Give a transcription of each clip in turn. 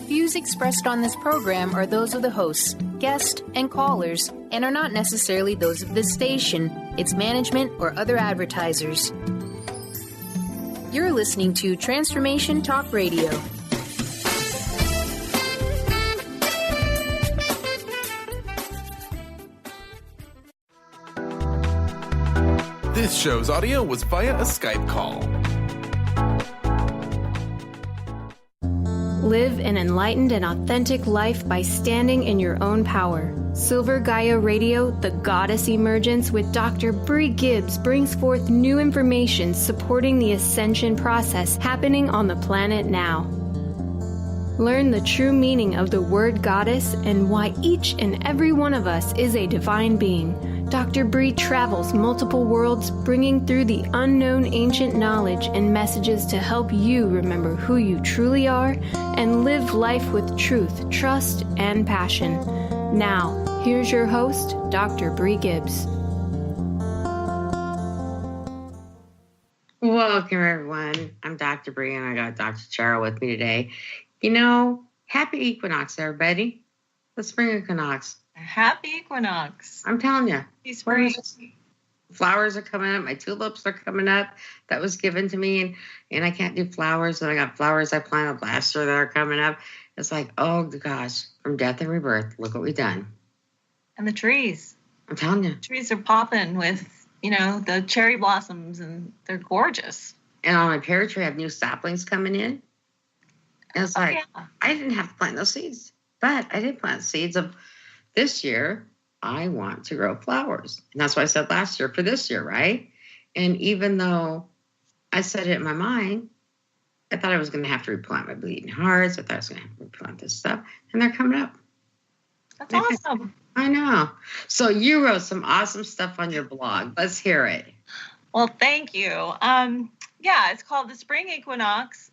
views expressed on this program are those of the hosts, guests, and callers, and are not necessarily those of this station, its management, or other advertisers. You're listening to Transformation Talk Radio. This show's audio was via a Skype call. Live an enlightened and authentic life by standing in your own power. Silver Gaia Radio, the Goddess Emergence with Dr. Brie Gibbs brings forth new information supporting the ascension process happening on the planet now. Learn the true meaning of the word goddess and why each and every one of us is a divine being. Dr. Brie travels multiple worlds, bringing through the unknown ancient knowledge and messages to help you remember who you truly are and live life with truth, trust, and passion. Now, here's your host, Dr. Brie Gibbs. Welcome, everyone. I'm Dr. Brie, and I got Dr. Cheryl with me today. You know, happy equinox, everybody. The spring equinox. Happy equinox. I'm telling you. Flowers are coming up. My tulips are coming up. That was given to me. And I can't do flowers. And I got flowers I planted last year that are coming up. It's like, oh, gosh, from death and rebirth, look what we've done. And the trees. I'm telling you. The trees are popping with, the cherry blossoms, and they're gorgeous. And on my pear tree, I have new saplings coming in. And it's I didn't have to plant those seeds. But I did plant seeds of this year. I want to grow flowers. And that's what I said last year for this year, right? And even though I said it in my mind, I thought I was going to have to replant my bleeding hearts. I thought I was going to have to replant this stuff. And they're coming up. That's awesome. I know. So you wrote some awesome stuff on your blog. Let's hear it. Well, thank you. It's called the Spring Equinox,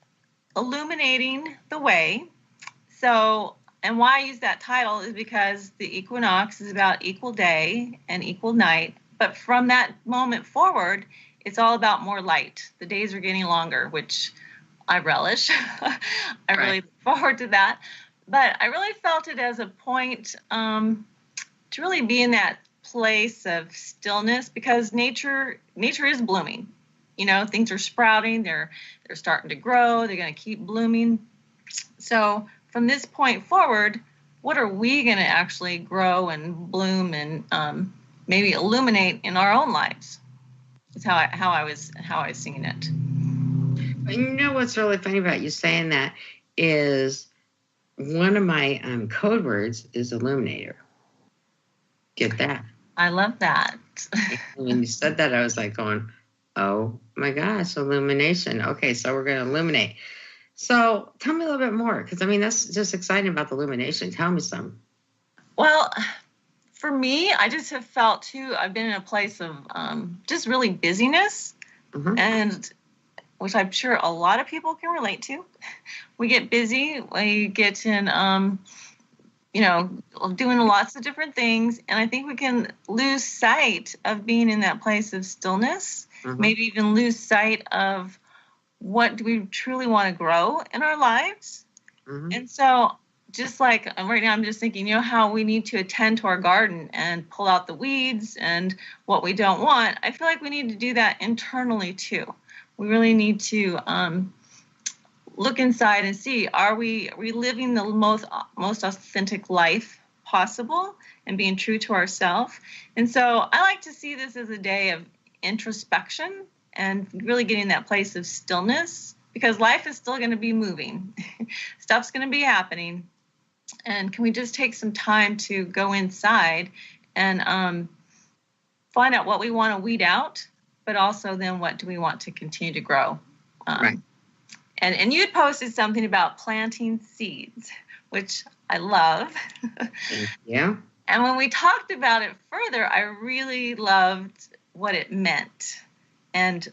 Illuminating the Way. So, and why I use that title is because the equinox is about equal day and equal night. But from that moment forward, it's all about more light. The days are getting longer, which I relish. I really look forward to that. But I really felt it as a point to really be in that place of stillness, because nature is blooming. Things are sprouting. They're starting to grow. They're going to keep blooming. So from this point forward, what are we going to actually grow and bloom and maybe illuminate in our own lives? Is how I was seeing it. You know what's really funny about you saying that is one of my code words is illuminator. Get that? I love that. When you said that, I was like going, oh my gosh, illumination. Okay, so we're going to illuminate. So tell me a little bit more, because that's just exciting about the illumination. Tell me some. Well, for me, I just have felt too, I've been in a place of just really busyness, and which I'm sure a lot of people can relate to. We get busy, we get in, doing lots of different things, and I think we can lose sight of being in that place of stillness, maybe even lose sight of what do we truly want to grow in our lives. And so just like right now, I'm just thinking, how we need to attend to our garden and pull out the weeds and what we don't want. I feel like we need to do that internally too. We really need to look inside and see, are we living the most authentic life possible and being true to ourselves? And so I like to see this as a day of introspection and really getting that place of stillness, because life is still going to be moving. Stuff's going to be happening. And can we just take some time to go inside and find out what we want to weed out, but also then what do we want to continue to grow? Right. And you had posted something about planting seeds, which I love. Yeah. And when we talked about it further, I really loved what it meant. And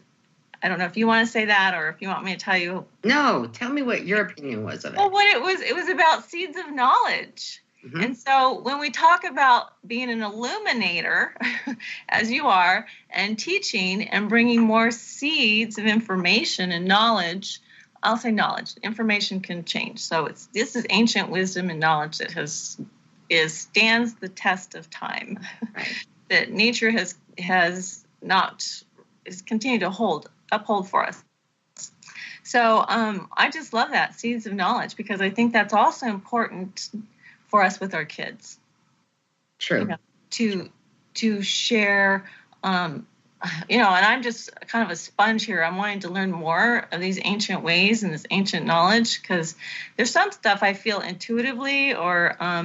I don't know if you want to say that or if you want me to tell you. No, tell me what your opinion was of it. Well, what it was about seeds of knowledge. And so when we talk about being an illuminator, as you are, and teaching and bringing more seeds of information and knowledge I'll say knowledge. Information can change. So this is ancient wisdom and knowledge that stands the test of time. Right. That nature has continued to uphold for us. So I just love that, seeds of knowledge, because I think that's also important for us with our kids. True. To share, and I'm just kind of a sponge here. I'm wanting to learn more of these ancient ways and this ancient knowledge, because there's some stuff I feel intuitively, or I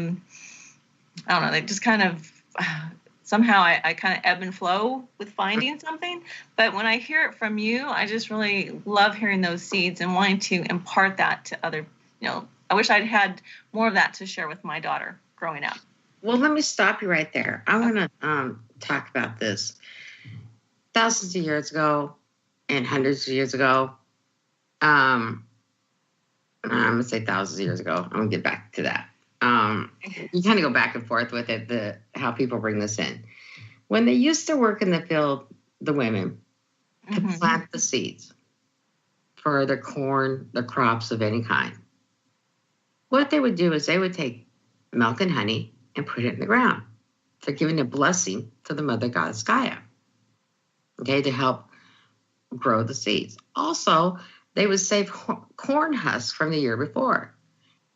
don't know, they just kind of somehow I kind of ebb and flow with finding something. But when I hear it from you, I just really love hearing those seeds and wanting to impart that to other, I wish I'd had more of that to share with my daughter growing up. Well, let me stop you right there. I want to talk about this. Thousands of years ago and hundreds of years ago, I'm going to say thousands of years ago. I'm going to get back to that. You kind of go back and forth with it, how people bring this in. When they used to work in the field, the women, to plant the seeds for their corn, the crops of any kind, what they would do is they would take milk and honey and put it in the ground. They're giving a blessing to the mother goddess Gaia, okay, to help grow the seeds. Also, they would save corn husks from the year before,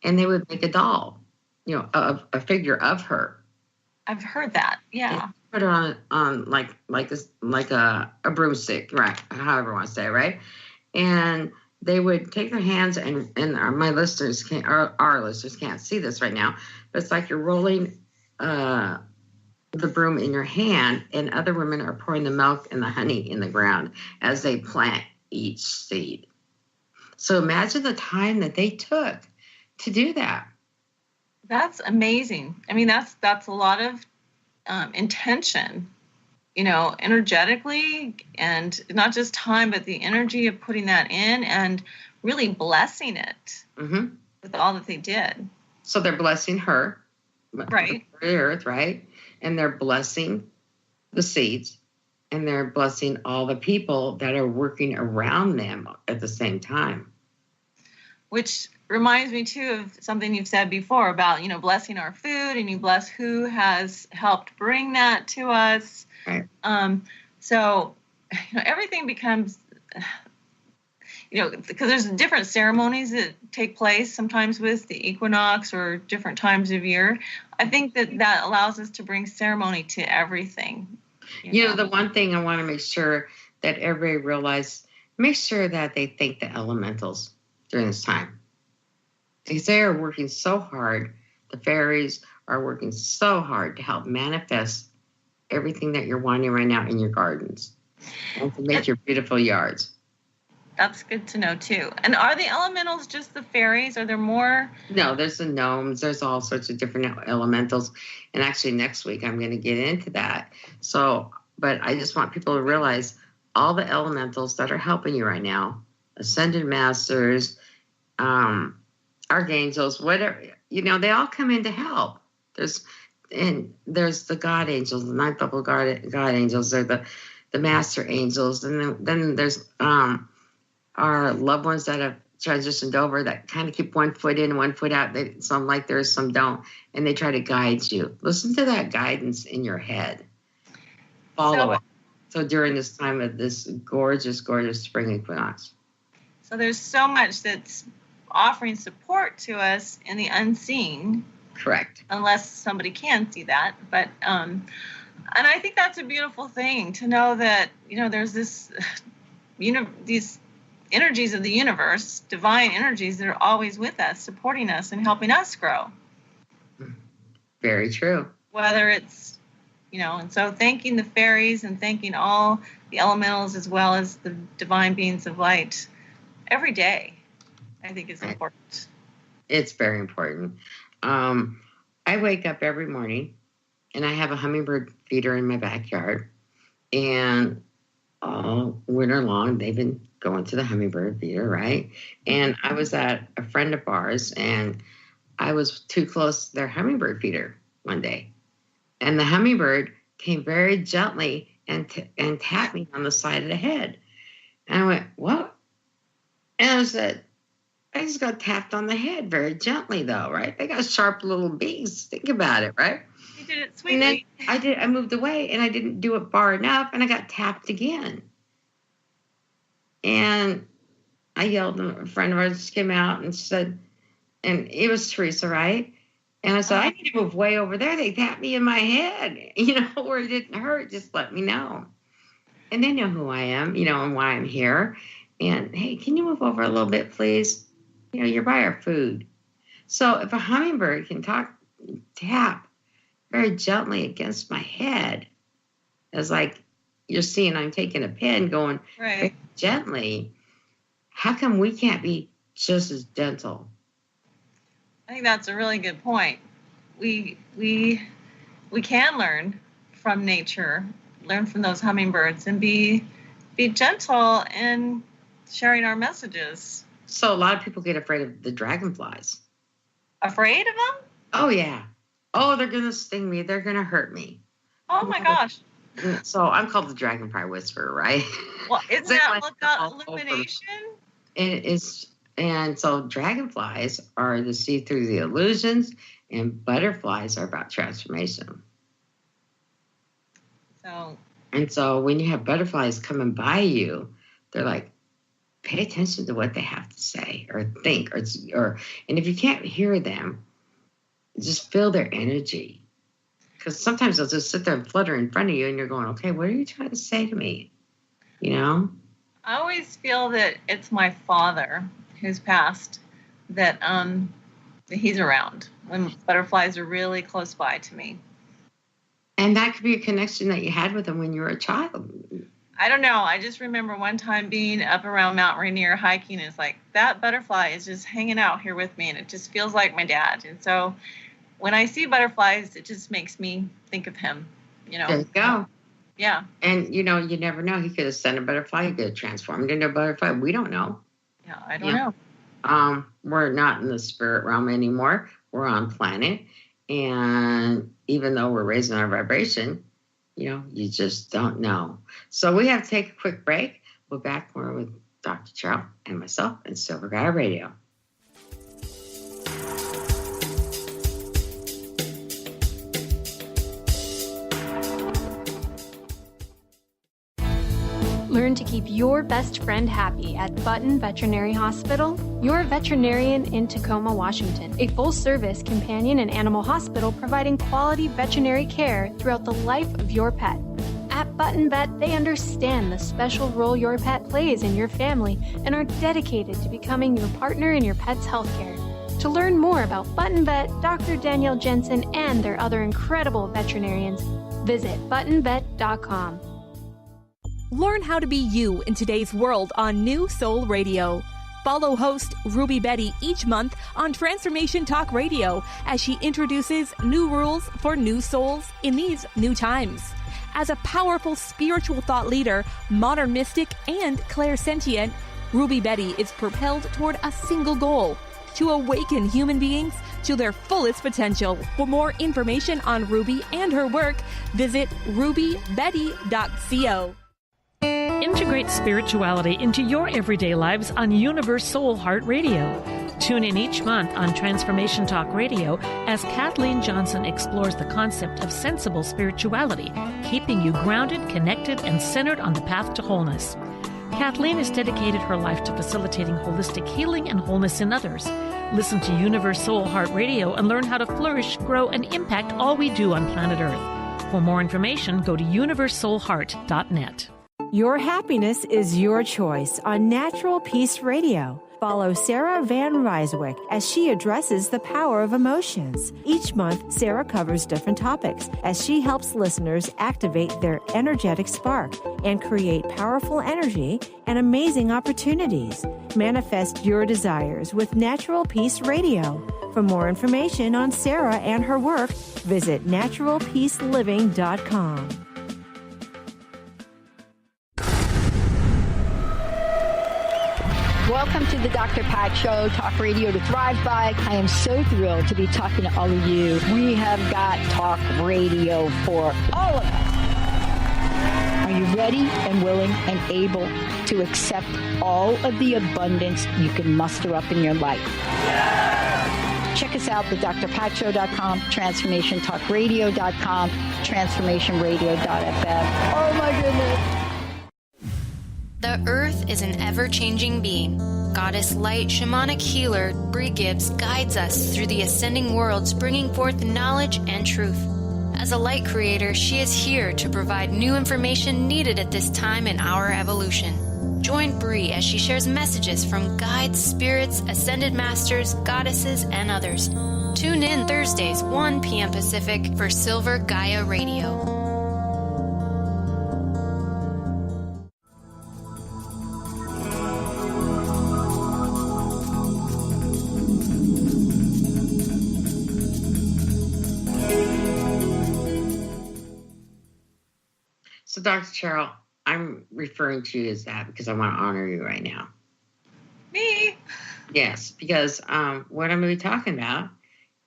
and they would make a doll, a figure of her. I've heard that, yeah. Put her on like a broomstick, right? However you want to say it, right? And they would take their hands, and my listeners can't, our listeners can't see this right now, but it's like you're rolling the broom in your hand, and other women are pouring the milk and the honey in the ground as they plant each seed. So imagine the time that they took to do that. That's amazing. I mean, that's a lot of intention, energetically, and not just time, but the energy of putting that in and really blessing it with all that they did. So they're blessing her, right? The earth, right? And they're blessing the seeds, and they're blessing all the people that are working around them at the same time. Which reminds me too of something you've said before about, blessing our food, and you bless who has helped bring that to us. Right. So, everything becomes, because there's different ceremonies that take place sometimes with the equinox or different times of year. I think that allows us to bring ceremony to everything. The one thing I want to make sure that everybody realizes, make sure that they thank the elementals during this time. Because they are working so hard. The fairies are working so hard to help manifest everything that you're wanting right now in your gardens and to make your beautiful yards. That's good to know too. And are the elementals just the fairies? Are there more? No, there's the gnomes. There's all sorts of different elementals. And actually next week I'm going to get into that. So, but I just want people to realize all the elementals that are helping you right now, ascended masters, archangels, whatever, they all come in to help. There's the God angels, the ninth level God angels, they're the master angels, and then there's our loved ones that have transitioned over that kind of keep one foot in, one foot out. Some like theirs, some don't, and they try to guide you. Listen to that guidance in your head. Follow it. So during this time of this gorgeous, gorgeous spring equinox. So there's so much that's offering support to us in the unseen. Correct. Unless somebody can see that. But, and I think that's a beautiful thing to know that, there's this, these energies of the universe, divine energies that are always with us, supporting us and helping us grow. Very true. Whether it's, and so thanking the fairies and thanking all the elementals as well as the divine beings of light every day, I think is important. It's very important. I wake up every morning and I have a hummingbird feeder in my backyard, and all winter long they've been going to the hummingbird feeder, right? And I was at a friend of ours, and I was too close to their hummingbird feeder one day, and the hummingbird came very gently and tapped me on the side of the head, and I went, "What?" And I said, I just got tapped on the head very gently, though, right? They got sharp little beaks. Think about it, right? You did it sweetly. And then I moved away, and I didn't do it far enough, and I got tapped again. And I yelled, and a friend of ours just came out and said, and it was Teresa, right? And I said, I need to move way over there. They tapped me in my head, where it didn't hurt. Just let me know. And they know who I am, and why I'm here. And, hey, can you move over a little bit, please? You're by our food. So if a hummingbird can tap very gently against my head, as like you're seeing I'm taking a pen going very gently, how come we can't be just as gentle? I think that's a really good point. We can learn from nature, learn from those hummingbirds, and be gentle in sharing our messages. So a lot of people get afraid of the dragonflies. Afraid of them? Oh, yeah. Oh, they're going to sting me. They're going to hurt me. Oh, my gosh. So I'm called the dragonfly whisperer, right? Well, isn't that illumination? It is. And so dragonflies are to see through the illusions, and butterflies are about transformation. And so when you have butterflies coming by you, they're like, pay attention to what they have to say or think, or and if you can't hear them, just feel their energy. Because sometimes they'll just sit there and flutter in front of you, and you're going, okay, what are you trying to say to me? I always feel that it's my father who's passed, that he's around when butterflies are really close by to me. And that could be a connection that you had with him when you were a child. I don't know. I just remember one time being up around Mount Rainier hiking, and it's like, that butterfly is just hanging out here with me, and it just feels like my dad. And so when I see butterflies, it just makes me think of him, There you go. Yeah. And, you never know. He could have sent a butterfly. He could have transformed into a butterfly. We don't know. Yeah, I don't know. We're not in the spirit realm anymore. We're on planet. And even though we're raising our vibration, you just don't know. So we have to take a quick break. We'll be back more with Dr. Cheryl and myself and Silver Gaia Radio. Learn to keep your best friend happy at Button Veterinary Hospital, your veterinarian in Tacoma, Washington. A full-service companion and animal hospital providing quality veterinary care throughout the life of your pet. At Button Vet, they understand the special role your pet plays in your family and are dedicated to becoming your partner in your pet's healthcare. To learn more about Button Vet, Dr. Danielle Jensen, and their other incredible veterinarians, visit buttonvet.com. Learn how to be you in today's world on New Soul Radio. Follow host Ruby Betty each month on Transformation Talk Radio as she introduces new rules for new souls in these new times. As a powerful spiritual thought leader, modern mystic, and clairsentient, Ruby Betty is propelled toward a single goal: to awaken human beings to their fullest potential. For more information on Ruby and her work, visit rubybetty.co. Integrate spirituality into your everyday lives on Universe Soul Heart Radio. Tune in each month on Transformation Talk Radio as Kathleen Johnson explores the concept of sensible spirituality, keeping you grounded, connected, and centered on the path to wholeness. Kathleen has dedicated her life to facilitating holistic healing and wholeness in others. Listen to Universe Soul Heart Radio and learn how to flourish, grow, and impact all we do on planet Earth. For more information, go to universesoulheart.net. Your happiness is your choice on Natural Peace Radio. Follow Sarah Van Ryswick as she addresses the power of emotions. Each month, Sarah covers different topics as she helps listeners activate their energetic spark and create powerful energy and amazing opportunities. Manifest your desires with Natural Peace Radio. For more information on Sarah and her work, visit naturalpeaceliving.com. Welcome to the Dr. Pat Show, Talk Radio to Thrive By. I am so thrilled to be talking to all of you. We have got talk radio for all of us. Are you ready and willing and able to accept all of the abundance you can muster up in your life? Check us out at drpatshow.com, transformationtalkradio.com, transformationradio.fm. Oh my goodness. The earth is an ever-changing being. Goddess light shamanic healer Brie Gibbs guides us through the ascending worlds, bringing forth knowledge and truth. As a light creator, she is here to provide new information needed at this time in our evolution. Join Brie as she shares messages from guides, spirits, ascended masters, goddesses, and others. Tune in Thursdays, 1 p.m. Pacific for Silver Gaia Radio. So, Dr. Cheryl, I'm referring to you as that because I want to honor you right now. Me? Yes, because what I'm going to be talking about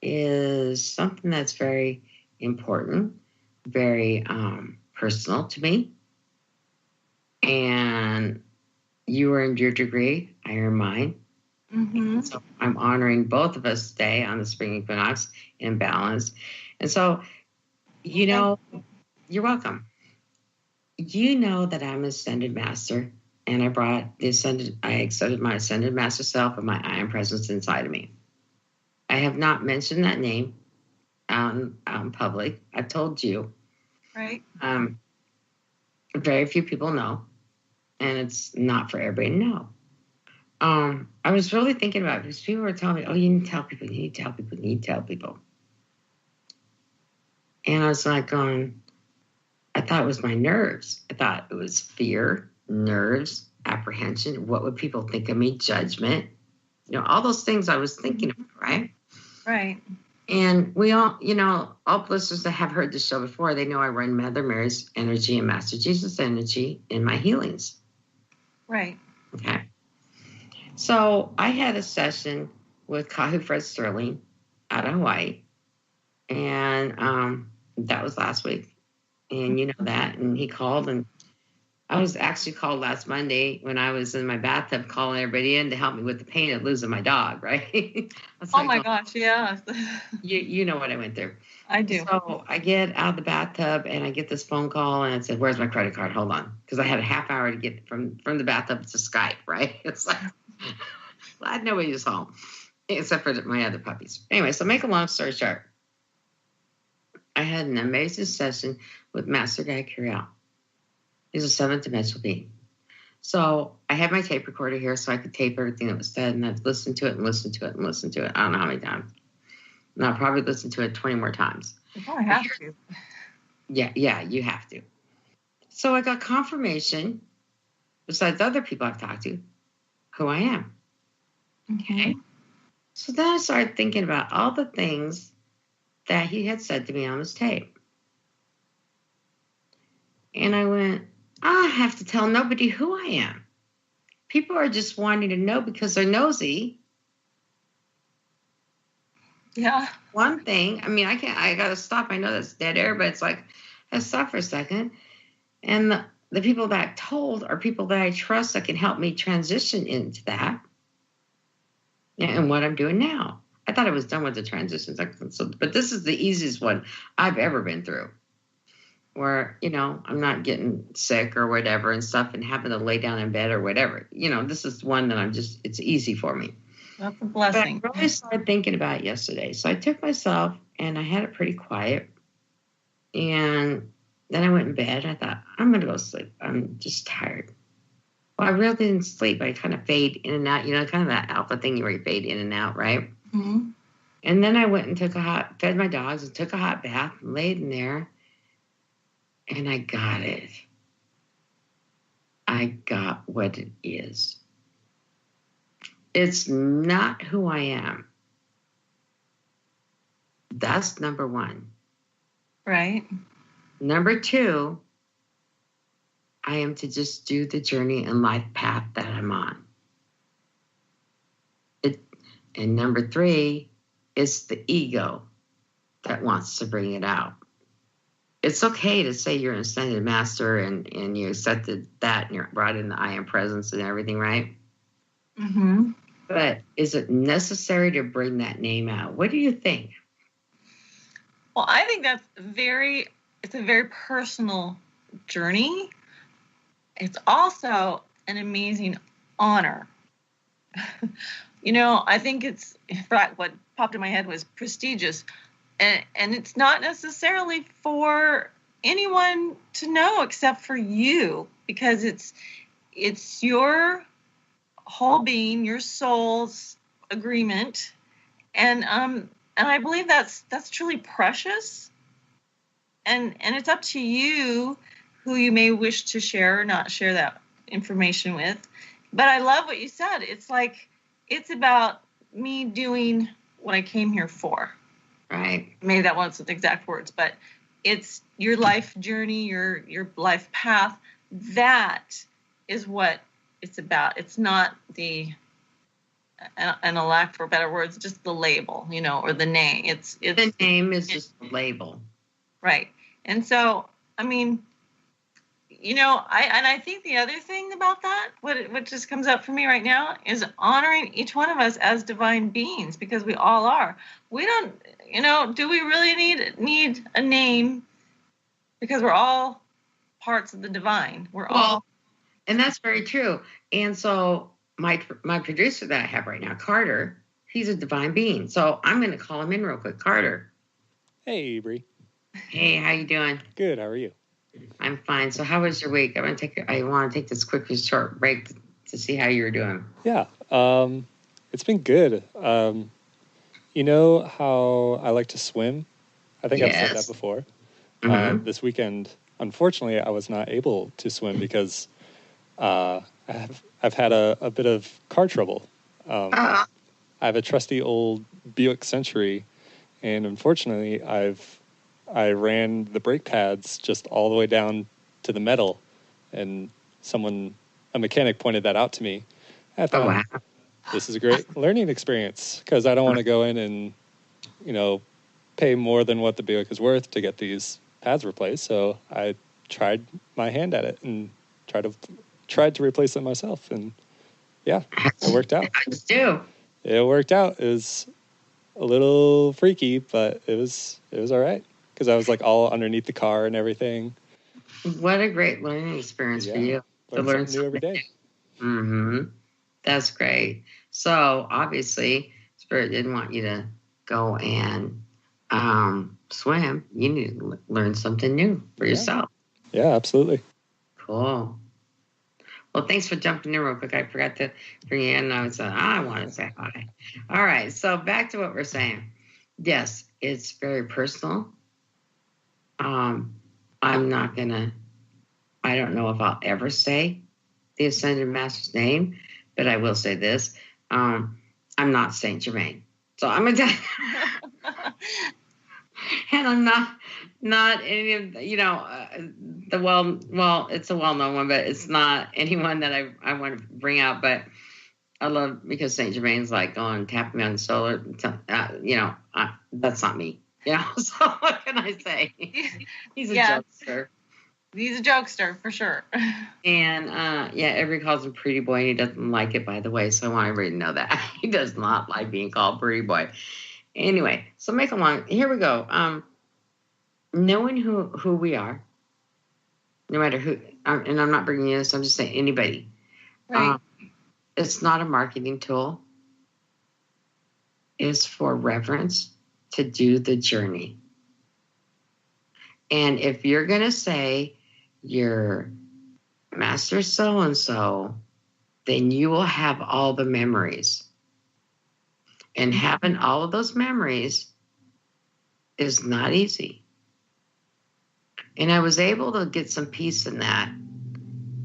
is something that's very important, very personal to me. And you earned your degree, I earned mine. Mm-hmm. So I'm honoring both of us today on the Spring Equinox in balance. And so, you're welcome. You know that I'm Ascended Master, and I accepted my Ascended Master self and my I Am Presence inside of me. I have not mentioned that name out in public. I've told you. Right. Very few people know, and it's not for everybody to know. I was really thinking about it because people were telling me, oh, you need to tell people, you need to tell people, you need to tell people. And I was like I thought it was my nerves. I thought it was fear, nerves, apprehension. What would people think of me? Judgment. All those things I was thinking of, right? Right. And we all, all listeners that have heard the show before, they know I run Mother Mary's energy and Master Jesus energy in my healings. Right. Okay. So I had a session with Kahu Fred Sterling out of Hawaii. And that was last week. And you know that. And he called, and I was actually called last Monday when I was in my bathtub calling everybody in to help me with the pain of losing my dog, right? My gosh, yeah. You know what I went through. I do. So I get out of the bathtub and I get this phone call and it said, where's my credit card? Hold on. Because I had a half hour to get from the bathtub to Skype, right? It's like, glad nobody was home except for my other puppies. Anyway, so make a long story short. I had an amazing session with Master Gaia Cheryl. He's a seventh dimensional being. So I had my tape recorder here so I could tape everything that was said, and I've listened to it and listened to it and listened to it. I don't know how many times. And I'll probably listen to it 20 more times. Oh, I have to. Yeah, you have to. So I got confirmation, besides other people I've talked to, who I am. Okay. So then I started thinking about all the things that he had said to me on his tape. And I went, I have to tell nobody who I am. People are just wanting to know because they're nosy. Yeah. One thing, I got to stop. I know that's dead air, but it's like, let's stop for a second. And the people that I told are people that I trust that can help me transition into that. And what I'm doing now. I thought I was done with the transitions. But this is the easiest one I've ever been through. Where, I'm not getting sick or whatever and stuff and having to lay down in bed or whatever. This is one that it's easy for me. That's a blessing. But I really started thinking about it yesterday. So I took myself and I had it pretty quiet. And then I went in bed. I thought, I'm going to go sleep. I'm just tired. Well, I really didn't sleep. I kind of fade in and out, kind of that alpha thing where you fade in and out, right? Mm-hmm. And then I went and fed my dogs and took a hot bath and laid in there. And I got it. I got what it is. It's not who I am. That's number one. Right. Number two, I am to just do the journey and life path that I'm on. And number three is the ego that wants to bring it out. it's okay to say you're an ascended master and you accepted that and you're brought in the I am presence and everything, right? Mm-hmm. But is it necessary to bring that name out? What do you think? Well, I think it's a very personal journey. It's also an amazing honor. I think it's, in fact, what popped in my head was prestigious. And it's not necessarily for anyone to know except for you, because it's your whole being, your soul's agreement. And I believe that's truly precious. And it's up to you who you may wish to share or not share that information with. But I love what you said. It's like, it's about me doing what I came here for. Right. Maybe that wasn't the exact words, but it's your life journey, your life path. That is what it's about. It's not and a lack for better words, just the label, or the name. It's the name is just the label. Right. And so, I mean, I think the other thing about that, what just comes up for me right now, is honoring each one of us as divine beings, because we all are. We don't, do we really need a name? Because we're all parts of the divine. And that's very true. And so my producer that I have right now, Carter, he's a divine being. So I'm going to call him in real quick. Carter. Hey, Brie. Hey, how you doing? Good. How are you? I'm fine. So how was your week? I want to take this quick and short break to see how you're doing. Yeah. It's been good. You know how I like to swim? I think I've said that before. Mm-hmm. This weekend, unfortunately, I was not able to swim because I've had a bit of car trouble. I have a trusty old Buick Century, and unfortunately, I ran the brake pads just all the way down to the metal, and a mechanic pointed that out to me. I thought, this is a great learning experience, because I don't want to go in and, pay more than what the Buick is worth to get these pads replaced. So I tried my hand at it and tried to replace it myself, and yeah, it worked out. It worked out. It was a little freaky, but it was all right, because I was like all underneath the car and everything. What a great learning experience for you to learn something new every day. Mm-hmm. That's great. So obviously, Spirit didn't want you to go and swim. You need to learn something new for yourself. Yeah, absolutely. Cool. Well, thanks for jumping in real quick. I forgot to bring you in. I want to say hi. All right. So back to what we're saying. Yes, it's very personal. I don't know if I'll ever say the Ascended Master's name, but I will say this. I'm not Saint Germain. So I'm and I'm not any of it's a well-known one, but it's not anyone that I want to bring out. But I love, because Saint Germain's like going tapping me on the shoulder. That's not me. So what can I say? He's a jokester. He's a jokester for sure. And everybody calls him Pretty Boy, and he doesn't like it, by the way. So I want everybody to know that he does not like being called Pretty Boy. Anyway, so make it long. Here we go. Knowing who we are, no matter who, and I'm not bringing you this. I'm just saying anybody. Right. It's not a marketing tool. It's for reverence, to do the journey. And if you're going to say you're Master so-and-so, then you will have all the memories. And having all of those memories is not easy. And I was able to get some peace in that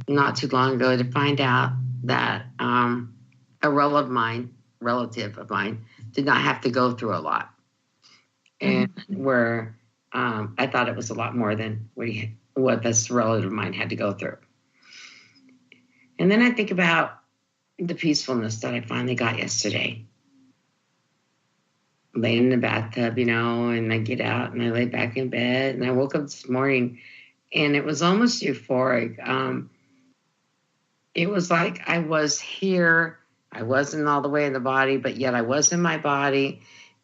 not too long ago, to find out that a relative of mine did not have to go through a lot. And where I thought it was a lot more than what this relative of mine had to go through. And then I think about the peacefulness that I finally got yesterday. laying in the bathtub, and I get out and I lay back in bed, and I woke up this morning and it was almost euphoric. It was like I was here. I wasn't all the way in the body, but yet I was in my body.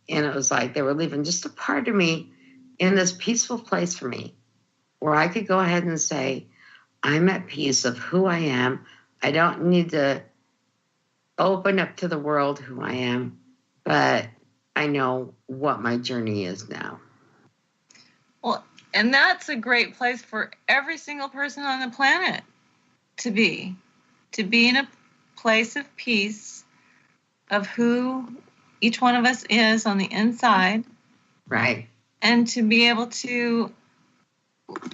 And it was like they were leaving just a part of me in this peaceful place for me where I could go ahead and say, I'm at peace of who I am. I don't need to open up to the world who I am, but I know what my journey is now. Well, and that's a great place for every single person on the planet to be in a place of peace of who each one of us is on the inside. Right. And to be able to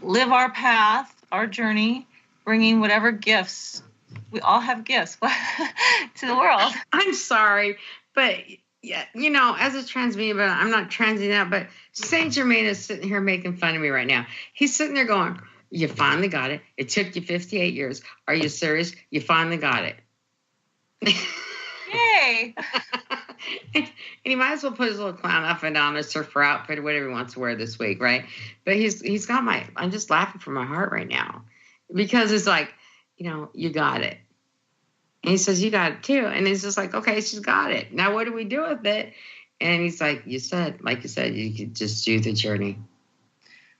live our path, our journey, bringing whatever gifts. We all have gifts to the world. I'm sorry, but yeah, as a trans being, but I'm not transing out, but Saint Germain is sitting here making fun of me right now. He's sitting there going, you finally got it. It took you 58 years. Are you serious? You finally got it. Yay. And he might as well put his little clown outfit on, a surfer outfit, or whatever he wants to wear this week, right? But he's got I'm just laughing from my heart right now because it's like, you got it. And he says, you got it too. And it's just like, okay, she's got it. Now what do we do with it? And he's like, you said, you could just do the journey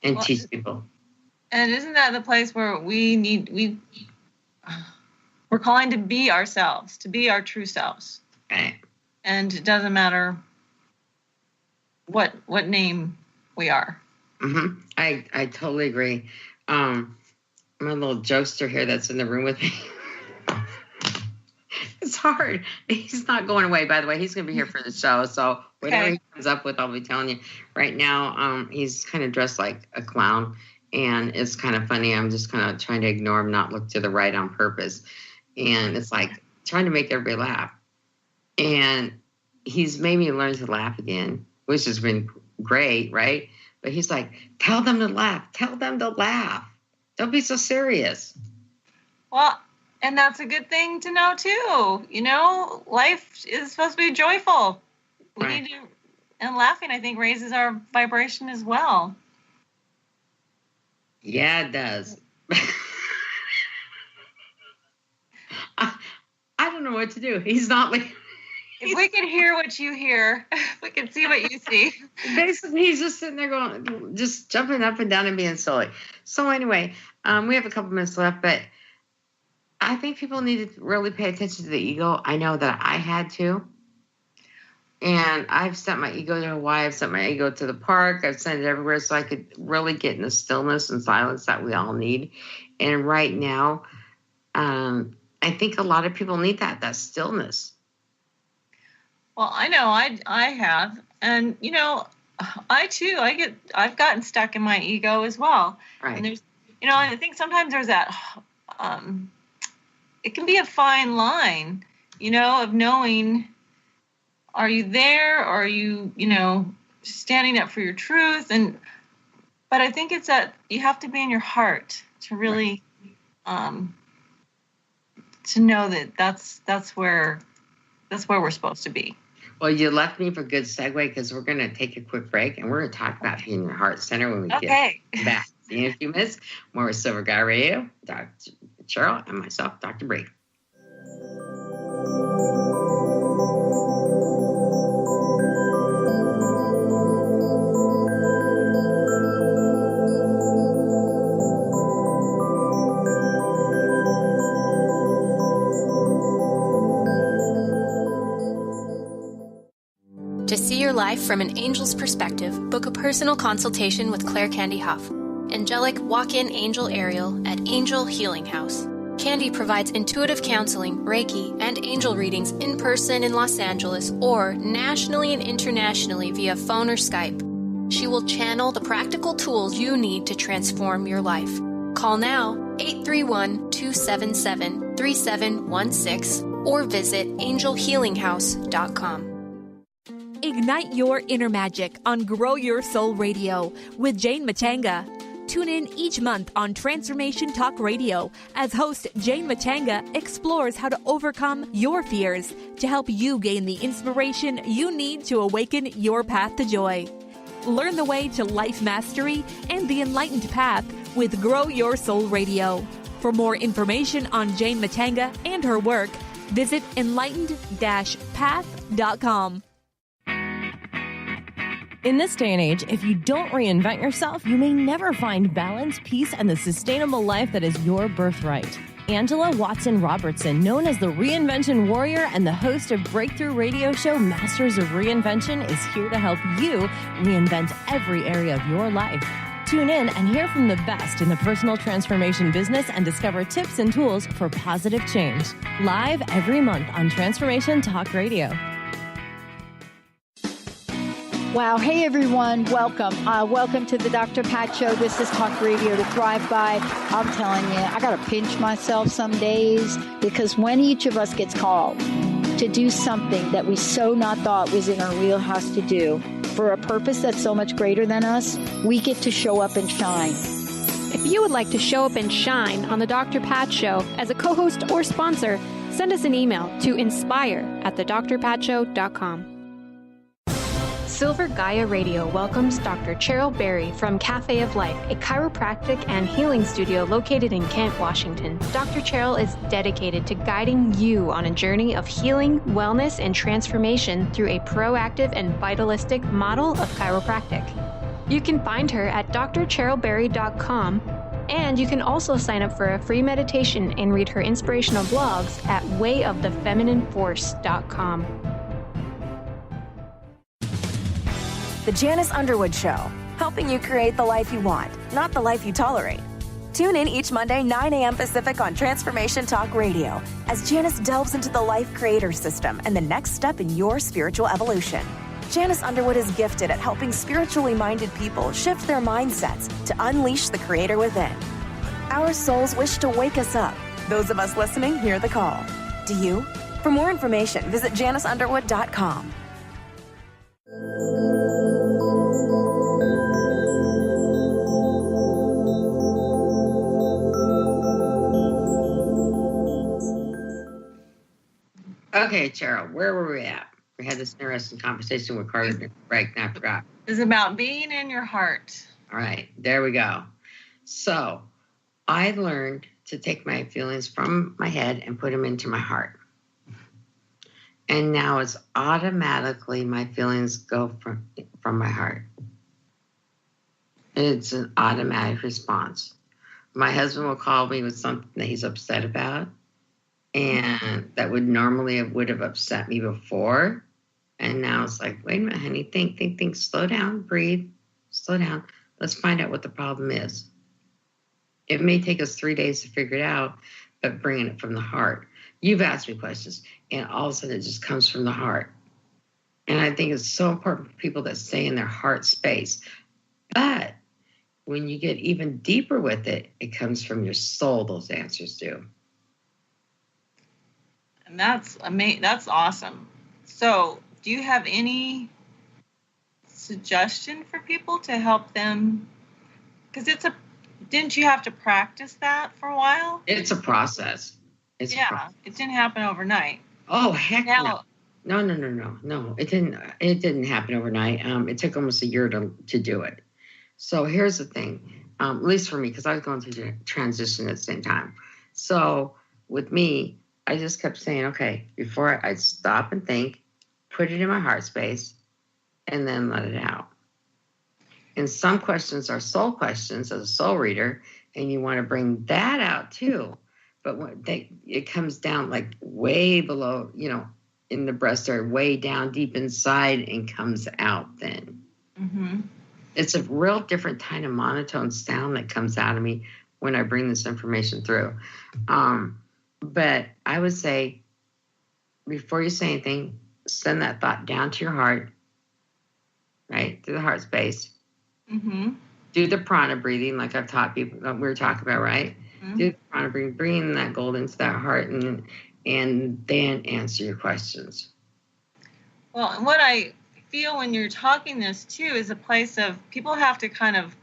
and teach people. And isn't that the place where we're calling to be ourselves, to be our true selves. Right. And it doesn't matter what name we are. Mm-hmm. I totally agree. My little jokester here that's in the room with me. It's hard. He's not going away, by the way. He's going to be here for the show. So whatever he comes up with, I'll be telling you. Right now, he's kind of dressed like a clown. And it's kind of funny. I'm just kind of trying to ignore him, not look to the right on purpose. And it's like trying to make everybody laugh. And he's made me learn to laugh again, which has been great, right? But he's like, tell them to laugh. Tell them to laugh. Don't be so serious. Well, and that's a good thing to know, too. Life is supposed to be joyful. We need to, and laughing, I think, raises our vibration as well. Yeah, it does. I don't know what to do. He's not like... If we could hear what you hear, if we could see what you see. Basically, he's just sitting there going, just jumping up and down and being silly. So anyway, we have a couple minutes left, but I think people need to really pay attention to the ego. I know that I had to. And I've sent my ego to Hawaii. I've sent my ego to the park. I've sent it everywhere so I could really get in the stillness and silence that we all need. And right now, I think a lot of people need that stillness. Well, I know I have. And, I too, I've gotten stuck in my ego as well. Right. And there's, and I think sometimes there's that, it can be a fine line, of knowing, are you there? Or are you, standing up for your truth? But I think it's that you have to be in your heart to really, to know that that's where we're supposed to be. Well, you left me for a good segue because we're going to take a quick break and we're going to talk about being your heart center when we get back. See you in a few minutes. More with Silver Gaia Radio, Dr. Cheryl, and myself, Dr. Brie. To see your life from an angel's perspective, book a personal consultation with Claire Candy Huff, angelic walk-in angel Ariel at Angel Healing House. Candy provides intuitive counseling, Reiki, and angel readings in person in Los Angeles or nationally and internationally via phone or Skype. She will channel the practical tools you need to transform your life. Call now 831-277-3716 or visit angelhealinghouse.com. Ignite your inner magic on Grow Your Soul Radio with Jane Matanga. Tune in each month on Transformation Talk Radio as host Jane Matanga explores how to overcome your fears to help you gain the inspiration you need to awaken your path to joy. Learn the way to life mastery and the enlightened path with Grow Your Soul Radio. For more information on Jane Matanga and her work, visit enlightened-path.com. In this day and age, if you don't reinvent yourself, you may never find balance, peace, and the sustainable life that is your birthright. Angela Watson Robertson, known as the Reinvention Warrior and the host of breakthrough radio show Masters of Reinvention, is here to help you reinvent every area of your life. Tune in and hear from the best in the personal transformation business and discover tips and tools for positive change. Live every month on Transformation Talk Radio. Wow. Hey, everyone. Welcome. Welcome to the Dr. Pat Show. This is Talk Radio to Thrive By. I'm telling you, I got to pinch myself some days because when each of us gets called to do something that we so not thought was in our wheelhouse to do for a purpose that's so much greater than us, we get to show up and shine. If you would like to show up and shine on the Dr. Pat Show as a co-host or sponsor, send us an email to inspire@thedrpatshow.com. Silver Gaia Radio welcomes Dr. Cheryl Berry from Cafe of Life, a chiropractic and healing studio located in Kent, Washington. Dr. Cheryl is dedicated to guiding you on a journey of healing, wellness, and transformation through a proactive and vitalistic model of chiropractic. You can find her at drcherylberry.com, and you can also sign up for a free meditation and read her inspirational blogs at wayofthefeminineforce.com. The Janice Underwood Show, helping you create the life you want, not the life you tolerate. Tune in each Monday, 9 a.m. Pacific on Transformation Talk Radio as Janice delves into the life creator system and the next step in your spiritual evolution. Janice Underwood is gifted at helping spiritually minded people shift their mindsets to unleash the creator within. Our souls wish to wake us up. Those of us listening hear the call. Do you? For more information, visit janiceunderwood.com. Okay, Cheryl, where were we at? We had this interesting conversation with Carter break, and I forgot. It's about being in your heart. All right, there we go. So I learned to take my feelings from my head and put them into my heart. And now it's automatically my feelings go from my heart. It's an automatic response. My husband will call me with something that he's upset about, and that would have upset me before. And now it's like, wait a minute, honey, think, slow down, breathe, slow down. Let's find out what the problem is. It may take us 3 days to figure it out, but bringing it from the heart. You've asked me questions, and all of a sudden it just comes from the heart. And I think it's so important for people that stay in their heart space. But when you get even deeper with it, it comes from your soul, those answers do. And that's amazing. That's awesome. So, do you have any suggestion for people to help them? Because didn't you have to practice that for a while? It's a process. It didn't happen overnight. Oh, heck no. No. It didn't happen overnight. It took almost a year to do it. So here's the thing, at least for me, because I was going through the transition at the same time. So with me, I just kept saying, okay, before I stop and think, put it in my heart space, and then let it out. And some questions are soul questions as a soul reader, and you want to bring that out too. But it comes down like way below, in the breast or way down deep inside and comes out then. Mm-hmm. It's a real different kind of monotone sound that comes out of me when I bring this information through. But I would say, before you say anything, send that thought down to your heart, right, through the heart space. Mm-hmm. Do the prana breathing like I've taught people, we were talking about, right? Mm-hmm. Do the prana breathing, bringing that gold into that heart, and then answer your questions. Well, and what I feel when you're talking this, too, is a place of people have to kind of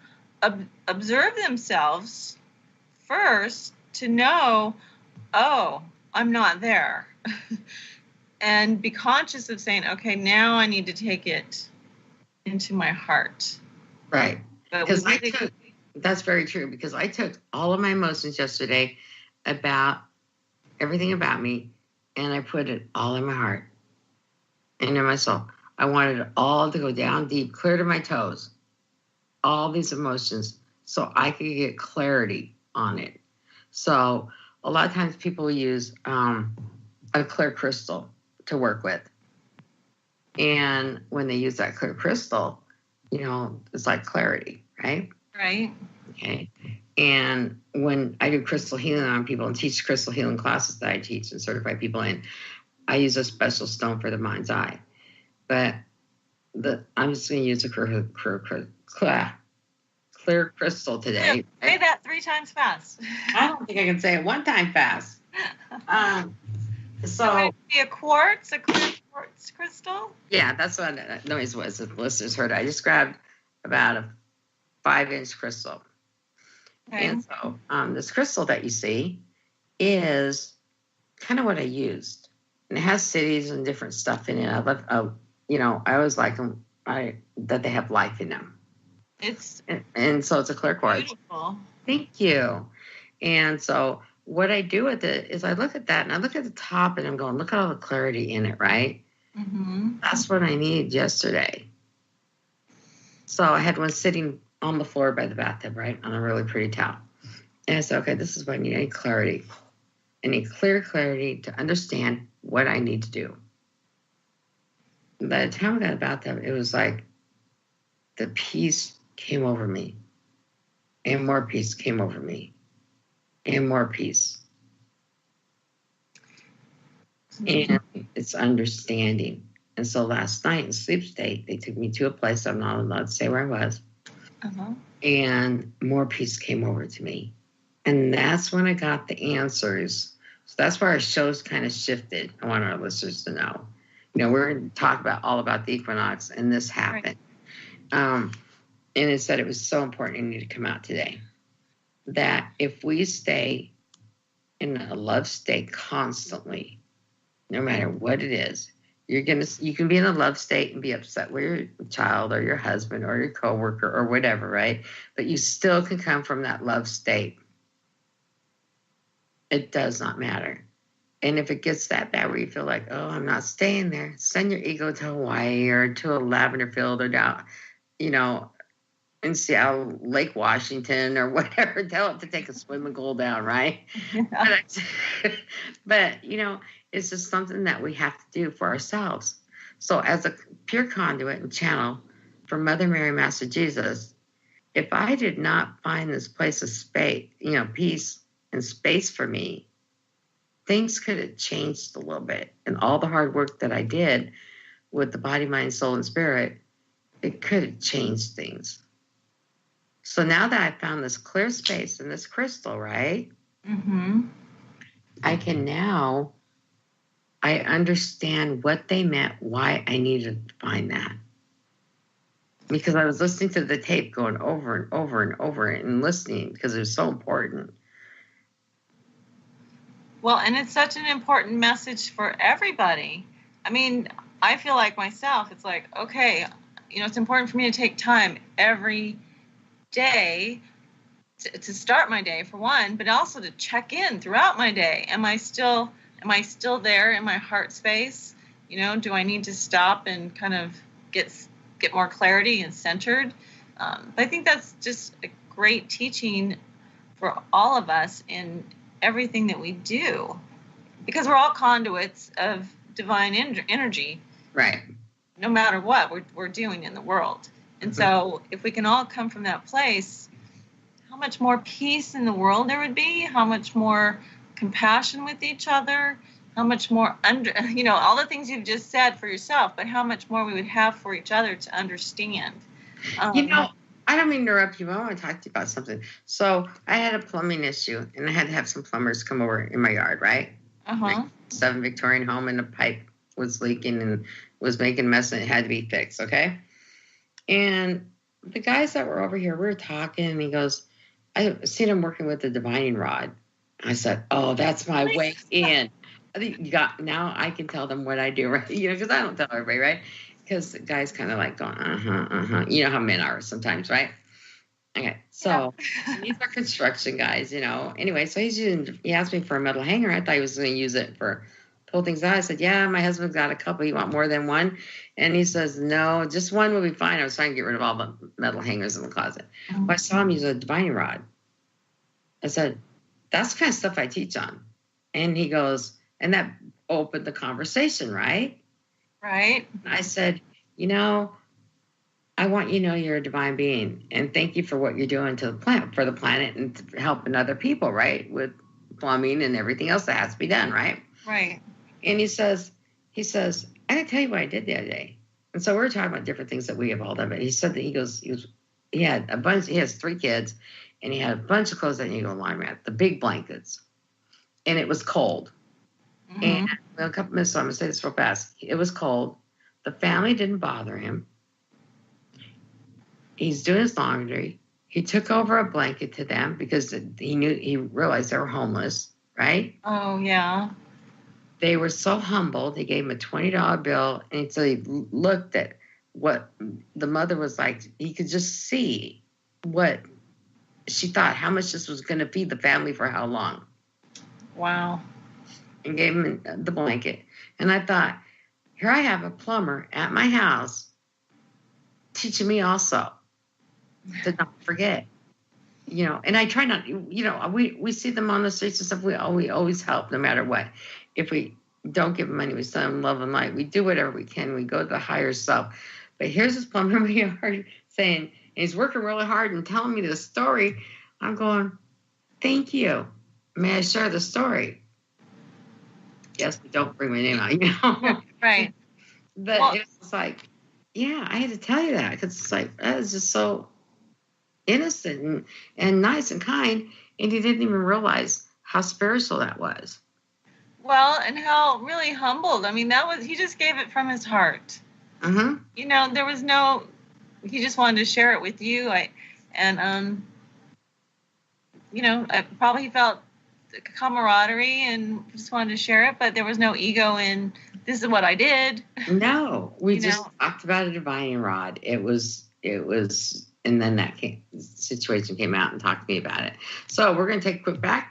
observe themselves first to know, oh, I'm not there. And be conscious of saying, okay, now I need to take it into my heart. Right. Because that's very true, because I took all of my emotions yesterday about everything about me, and I put it all in my heart and in my soul. I wanted it all to go down deep, clear to my toes, all these emotions, so I could get clarity on it. So a lot of times people use a clear crystal to work with. And when they use that clear crystal, it's like clarity, right? Right. Okay. And when I do crystal healing on people and teach crystal healing classes that I teach and certify people in, I use a special stone for the mind's eye. But I'm just going to use a clear crystal today. Say that 3 times fast. I don't think I can say it 1 time fast. So would it be a clear quartz crystal? Yeah, that's what that noise was. If the listeners heard it, I just grabbed about a 5-inch crystal. Okay. And so this crystal that you see is kind of what I used. And it has cities and different stuff in it. I always like them that they have life in them. And so it's a clear quartz. Beautiful. Thank you. And so what I do with it is I look at that and I look at the top and I'm going, look at all the clarity in it, right? Mm-hmm. That's what I needed yesterday. So I had one sitting on the floor by the bathtub, right, on a really pretty towel. And I said, okay, this is what I need. I need clarity. I need clear clarity to understand what I need to do. And by the time I got about that, it was like the peace came over me. And more peace came over me. And more peace. And it's understanding. And so last night in sleep state, they took me to a place I'm not allowed to say where I was. Uh-huh. And more peace came over to me. And that's when I got the answers. So that's where our show's kind of shifted. I want our listeners to know. We're going to talk all about the equinox, and this happened. Right. And it said it was so important you need to come out today. That if we stay in a love state constantly, no matter what it is, you can be in a love state and be upset with your child or your husband or your coworker or whatever, right? But you still can come from that love state. It does not matter. And if it gets that bad where you feel like, oh, I'm not staying there, send your ego to Hawaii or to a lavender field or down, in Seattle, Lake Washington or whatever. Tell it to take a swim and go down, right? Yeah. But it's just something that we have to do for ourselves. So as a pure conduit and channel for Mother Mary, Master Jesus, if I did not find this place of space, peace and space for me, things could have changed a little bit. And all the hard work that I did with the body, mind, soul, and spirit, it could have changed things. So now that I found this clear space in this crystal, right? Mm-hmm. I understand what they meant, why I needed to find that. Because I was listening to the tape going over and over and over and listening because it was so important. Well, and it's such an important message for everybody. I mean, I feel like myself, it's like, okay, it's important for me to take time every day to start my day for one, but also to check in throughout my day. Am I still there in my heart space? Do I need to stop and kind of get more clarity and centered? But I think that's just a great teaching for all of us in everything that we do, because we're all conduits of divine energy, right? No matter what we're doing in the world. And so if we can all come from that place, how much more peace in the world there would be, how much more compassion with each other, how much more all the things you've just said for yourself, but how much more we would have for each other to understand. I don't mean to interrupt you, but I want to talk to you about something. So I had a plumbing issue, and I had to have some plumbers come over in my yard, right? Uh-huh. Like 7 Victorian home, and the pipe was leaking and was making a mess, and it had to be fixed, okay? And the guys that were over here, we were talking, and he goes, I've seen him working with the divining rod. I said, oh, that's my way in. I think now I can tell them what I do, right? Because I don't tell everybody, right? Because the guy's kind of like going, You know how men are sometimes, right? Okay, so these are construction guys, Anyway, so he asked me for a metal hanger. I thought he was going to use it for pull things out. I said, yeah, my husband's got a couple. You want more than one? And he says, no, just one will be fine. I was trying to get rid of all the metal hangers in the closet. Well, I saw him use a divining rod. I said, that's the kind of stuff I teach on. And he goes, and that opened the conversation, right? Right. I said, I want you to know you're a divine being, and thank you for what you're doing for the planet and helping other people, right? With plumbing and everything else that has to be done, right? Right. And he says, I didn't tell you what I did the other day. And so we were talking about different things that we have all done. But he said that he has 3 kids, and he had a bunch of clothes that you go laundromat, the big blankets, and it was cold. Mm-hmm. And a couple minutes, so I'm going to say this real fast. It was cold. The family didn't bother him. He's doing his laundry. He took over a blanket to them because he realized they were homeless, right? Oh, yeah. They were so humbled. He gave him a $20 bill, and so he looked at what the mother was like. He could just see what she thought, how much this was going to feed the family for how long. Wow. And gave him the blanket. And I thought, here I have a plumber at my house teaching me also to not forget, and I try not, we see them on the streets and stuff. We always help no matter what. If we don't give them money, we send them love and light. We do whatever we can. We go to the higher self. But here's this plumber we are saying, and he's working really hard and telling me this story. I'm going, thank you. May I share the story? Yes, but don't bring my name out, Right. But it was like, yeah, I had to tell you that because it's like, that is just so innocent and nice and kind, and he didn't even realize how spiritual that was. Well, and how really humbled. I mean, he just gave it from his heart. Mm-hmm. There was he just wanted to share it with you. Probably felt camaraderie and just wanted to share it, but there was no ego in, this is what I did. No, we just talked about a divining rod. It was, and then that situation came out and talked to me about it. So we're going to take a quick break.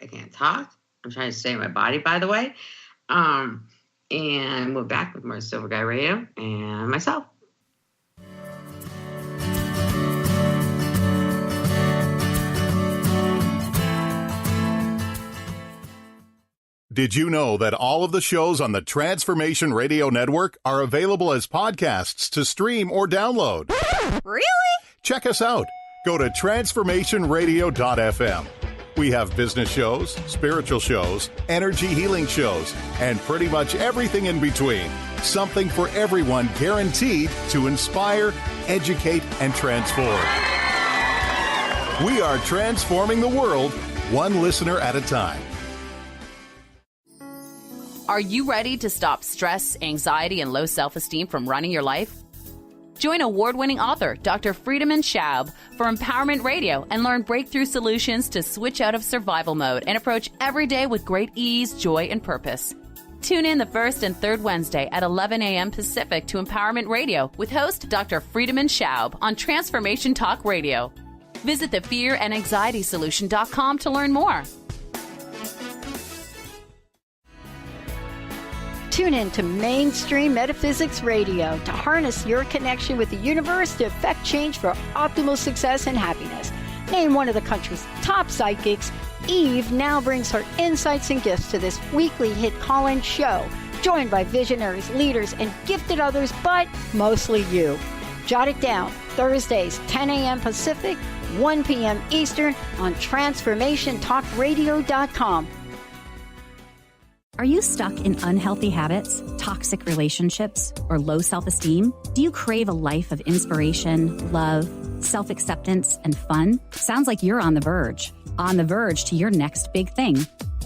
I can't talk. I'm trying to stay in my body, by the way. And we're back with more Silver Gaia Radio and myself. Did you know that all of the shows on the Transformation Radio Network are available as podcasts to stream or download? Really? Check us out. Go to transformationradio.fm. We have business shows, spiritual shows, energy healing shows, and pretty much everything in between. Something for everyone, guaranteed to inspire, educate, and transform. We are transforming the world, one listener at a time. Are you ready to stop stress, anxiety, and low self-esteem from running your life? Join award-winning author Dr. Friedemann Schaub for Empowerment Radio and learn breakthrough solutions to switch out of survival mode and approach every day with great ease, joy, and purpose. Tune in the first and third Wednesday at 11 a.m. Pacific to Empowerment Radio with host Dr. Friedemann Schaub on Transformation Talk Radio. Visit thefearandanxietysolution.com to learn more. Tune in to Mainstream Metaphysics Radio to harness your connection with the universe to effect change for optimal success and happiness. Named one of the country's top psychics, Eve now brings her insights and gifts to this weekly hit call-in show, joined by visionaries, leaders, and gifted others, but mostly you. Jot it down, Thursdays, 10 a.m. Pacific, 1 p.m. Eastern on TransformationTalkRadio.com. Are you stuck in unhealthy habits, toxic relationships, or low self-esteem? Do you crave a life of inspiration, love, self-acceptance, and fun? Sounds like you're on the verge to your next big thing.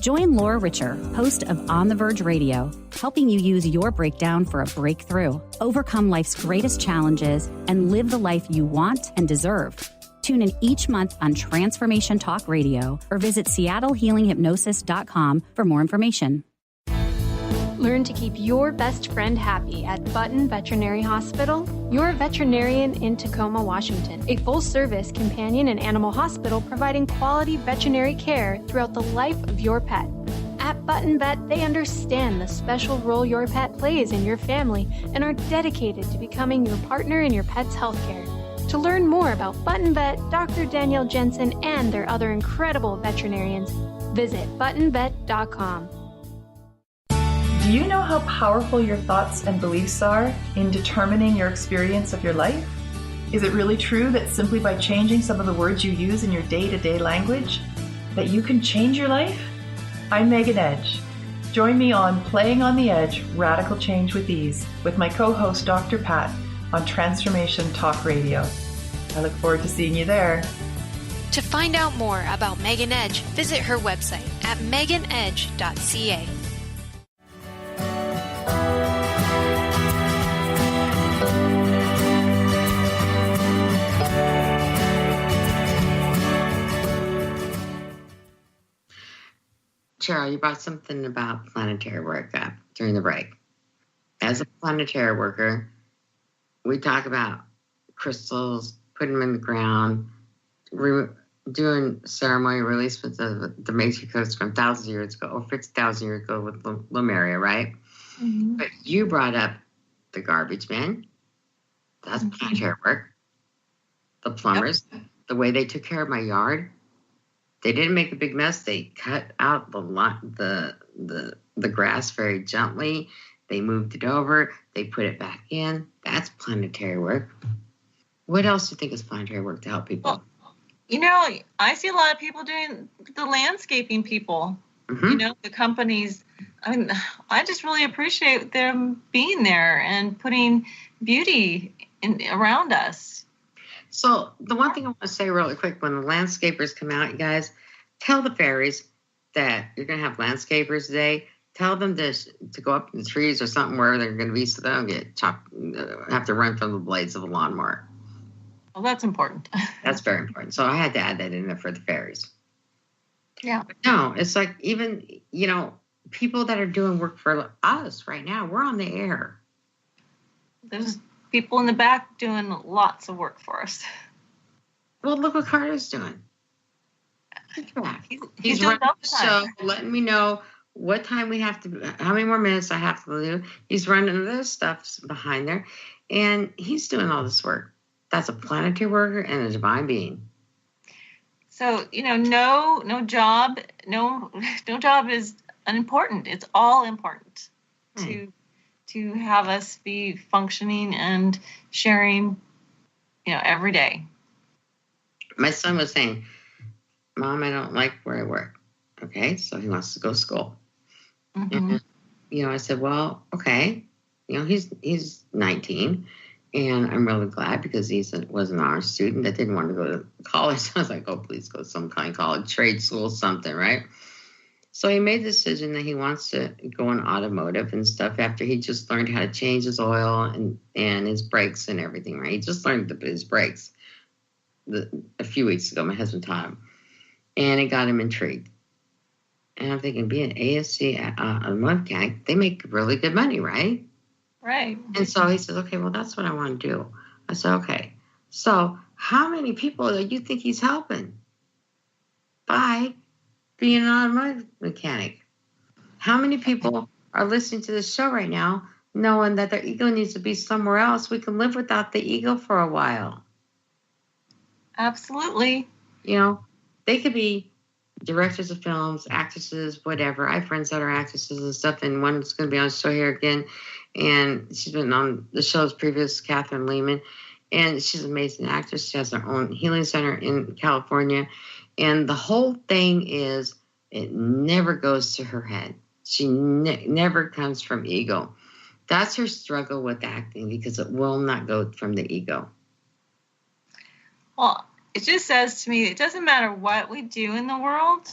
Join Laura Richer, host of On the Verge Radio, helping you use your breakdown for a breakthrough, overcome life's greatest challenges, and live the life you want and deserve. Tune in each month on Transformation Talk Radio or visit SeattleHealingHypnosis.com for more information. Learn to keep your best friend happy at Button Veterinary Hospital, your veterinarian in Tacoma, Washington. A full-service companion and animal hospital providing quality veterinary care throughout the life of your pet. At Button Vet, they understand the special role your pet plays in your family and are dedicated to becoming your partner in your pet's healthcare. To learn more about Button Vet, Dr. Danielle Jensen, and their other incredible veterinarians, visit buttonvet.com. Do you know how powerful your thoughts and beliefs are in determining your experience of your life? Is it really true that simply by changing some of the words you use in your day-to-day language, that you can change your life? I'm Megan Edge. Join me on Playing on the Edge, Radical Change with Ease, with my co-host Dr. Pat on Transformation Talk Radio. I look forward to seeing you there. To find out more about Megan Edge, visit her website at meganedge.ca. Cheryl, you brought something about planetary work up during the break. As a planetary worker, we talk about crystals, putting them in the ground, doing ceremony release with the matrix from thousands of years ago, or 50,000 years ago with Lemuria, right? Mm-hmm. But you brought up the garbage men. That's planetary work. The plumbers, the way they took care of my yard. They didn't make a big mess. They cut out the grass very gently. They moved it over. They put it back in. That's planetary work. What else do you think is planetary work to help people? Well, you know, I see a lot of people doing the landscaping people. Mm-hmm. You know, the companies. I mean, I just really appreciate them being there and putting beauty around us. So the one thing I want to say really quick, when the landscapers come out, you guys, tell the fairies that you're going to have landscapers today. Tell them to go up in the trees or something where they're going to be so they don't get chopped, have to run from the blades of a lawnmower. Well, that's important. That's very important. So I had to add that in there for the fairies. Yeah. But no, it's like even, you know, people that are doing work for us right now, we're on the air. There's people in the back doing lots of work for us. Well, look what Carter's doing. He's running the show, letting me know what time we have to, how many more minutes I have to do. He's running this stuff behind there, and he's doing all this work. That's a planetary worker and a divine being. So, you know, no job is unimportant. It's all important to have us be functioning and sharing, you know, every day. My son was saying, Mom, I don't like where I work. Okay, so he wants to go to school. Mm-hmm. And, you know, I said, well, okay. You know, he's 19, and I'm really glad because he was an honor student that didn't want to go to college. So I was like, oh, please go to some kind of college, trade school, something, right? So he made the decision that he wants to go in automotive and stuff after he just learned how to change his oil and his brakes and everything, right? He just learned his brakes a few weeks ago. My husband taught him. And it got him intrigued. And I'm thinking, being an ASC automotive mechanic, they make really good money, right? Right. And so he says, okay, well, that's what I want to do. I said, okay. So how many people do you think he's helping by being an automotive mechanic? How many people are listening to this show right now knowing that their ego needs to be somewhere else? We can live without the ego for a while. Absolutely. You know, they could be directors of films, actresses, whatever. I have friends that are actresses and stuff, and one's going to be on the show here again, and she's been on the shows previous, Catherine Lehman, and she's an amazing actress. She has her own healing center in California, and the whole thing is it never goes to her head. She never comes from ego. That's her struggle with acting, because it will not go from the ego. Well, it just says to me, it doesn't matter what we do in the world,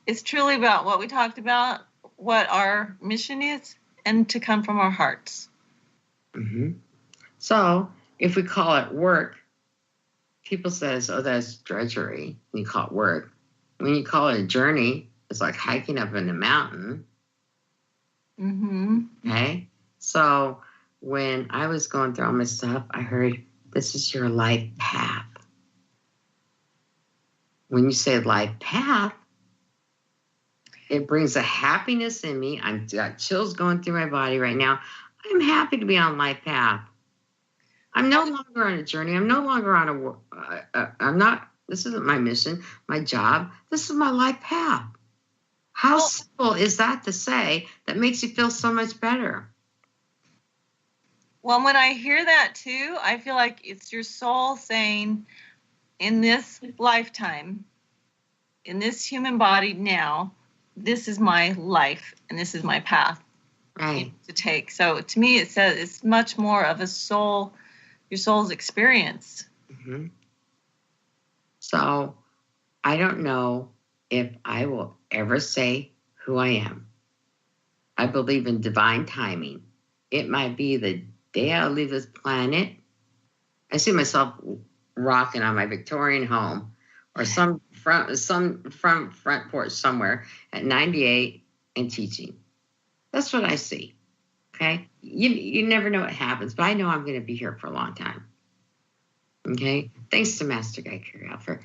It's truly about what we talked about, what our mission is, and to come from our hearts. Mm-hmm. So if we call it work, people says, oh, that's drudgery. When you call it work. When you call it a journey, it's like hiking up in a mountain. Mm-hmm. Okay? So when I was going through all my stuff, I heard, this is your life path. When you say life path, it brings a happiness in me. I've got chills going through my body right now. I'm happy to be on life path. I'm no longer on a journey. I'm no longer on this isn't my mission, my job. This is my life path. How simple is that to say that makes you feel so much better? Well, when I hear that too, I feel like it's your soul saying, in this lifetime, in this human body now, this is my life and this is my path to take. So to me, it says it's much more of a soul, your soul's experience. Mm-hmm. So I don't know if I will ever say who I am. I believe in divine timing. It might be the day I leave this planet. I see myself rocking on my Victorian home or some front porch somewhere at 98 and teaching. That's what I see. Okay? You never know what happens, but I know I'm going to be here for a long time. Okay? Thanks to Master Guy Carriel for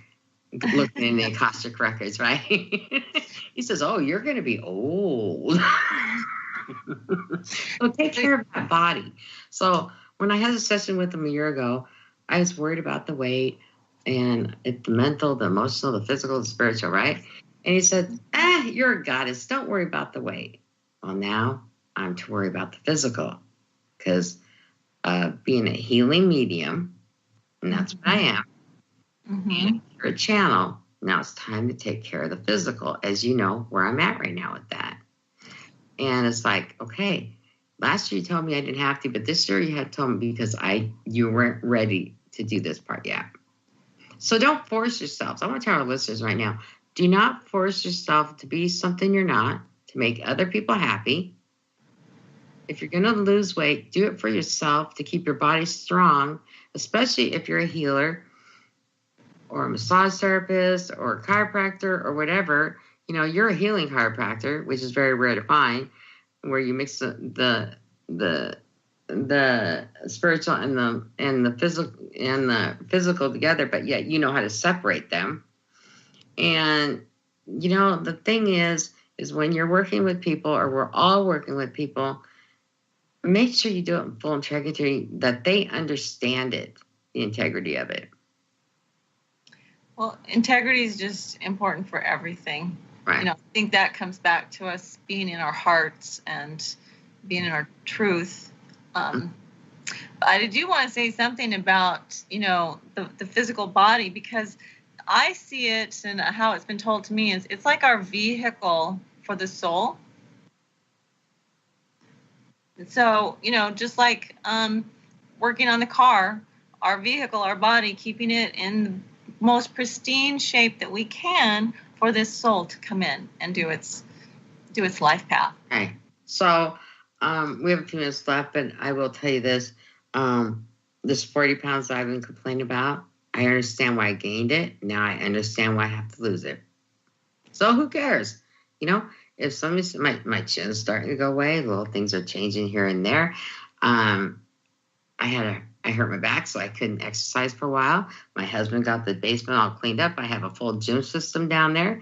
looking in the Akashic Records, right? He says, oh, you're going to be old. So take care of that body. So when I had a session with him a year ago, I was worried about the weight and the mental, the emotional, the physical, the spiritual, right? And he said, you're a goddess. Don't worry about the weight. Well, now I'm to worry about the physical because being a healing medium, and that's what I am, and you're a channel, now it's time to take care of the physical, as you know where I'm at right now with that. And it's like, okay, last year you told me I didn't have to, but this year you had told me because you weren't ready to do this part yet. So don't force yourselves. I want to tell our listeners right now, do not force yourself to be something you're not, to make other people happy. If you're going to lose weight, do it for yourself to keep your body strong, especially if you're a healer or a massage therapist or a chiropractor or whatever. You know, you're a healing chiropractor, which is very rare to find, where you mix the spiritual and the physical together, but yet you know how to separate them. And you know, the thing is when you're working with people, or we're all working with people, make sure you do it in full integrity, that they understand it, the integrity of it. Well, integrity is just important for everything. Right. You know, I think that comes back to us being in our hearts and being in our truth. But I do want to say something about, you know, the physical body, because I see it, and how it's been told to me is it's like our vehicle for the soul. So, you know, just like working on the car, our vehicle, our body, keeping it in the most pristine shape that we can for this soul to come in and do its life path. Okay. So we have a few minutes left, but I will tell you this. This 40 pounds that I've been complaining about, I understand why I gained it. Now I understand why I have to lose it. So who cares? You know, if somebody's, my chin's starting to go away, little things are changing here and there. I hurt my back, so I couldn't exercise for a while. My husband got the basement all cleaned up. I have a full gym system down there,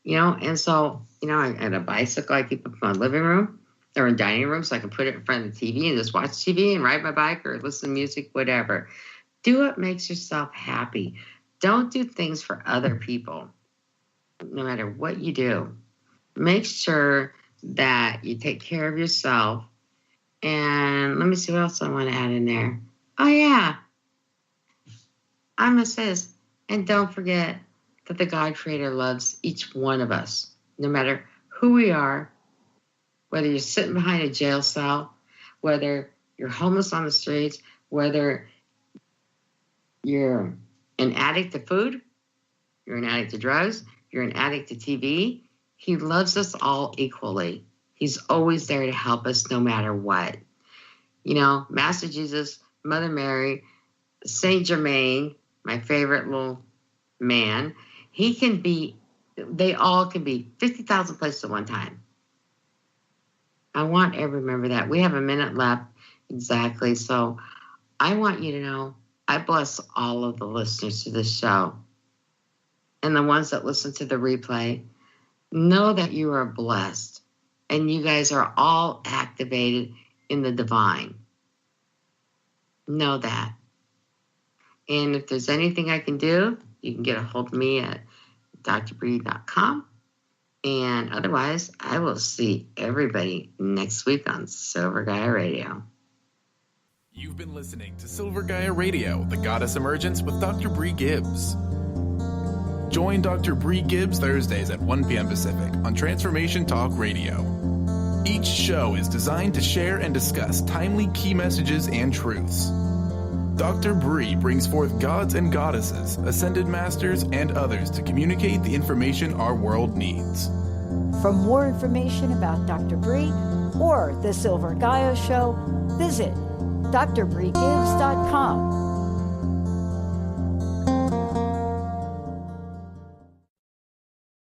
you know, and so, you know, I had a bicycle I keep up in my living room or in dining room, so I can put it in front of the TV and just watch TV and ride my bike or listen to music, whatever. Do what makes yourself happy. Don't do things for other people, no matter what you do. Make sure that you take care of yourself. And let me see what else I want to add in there. Oh, yeah. I'm going to say this. And don't forget that the God Creator loves each one of us, no matter who we are, whether you're sitting behind a jail cell, whether you're homeless on the streets, whether you're an addict to food, you're an addict to drugs, you're an addict to TV, He loves us all equally. He's always there to help us no matter what. You know, Master Jesus, Mother Mary, Saint Germain, my favorite little man, they all can be 50,000 places at one time. I want everyone to remember that. We have a minute left exactly. So I want you to know I bless all of the listeners to this show. And the ones that listen to the replay, know that you are blessed. And you guys are all activated in the divine. Know that. And if there's anything I can do, you can get a hold of me at drbrie.com. And otherwise, I will see everybody next week on Silver Gaia Radio. You've been listening to Silver Gaia Radio, the Goddess Emergence with Dr. Brie Gibbs. Join Dr. Brie Gibbs Thursdays at 1 p.m. Pacific on Transformation Talk Radio. Each show is designed to share and discuss timely key messages and truths. Dr. Brie brings forth gods and goddesses, ascended masters, and others to communicate the information our world needs. For more information about Dr. Brie or the Silver Gaia Show, visit drbriegibbs.com.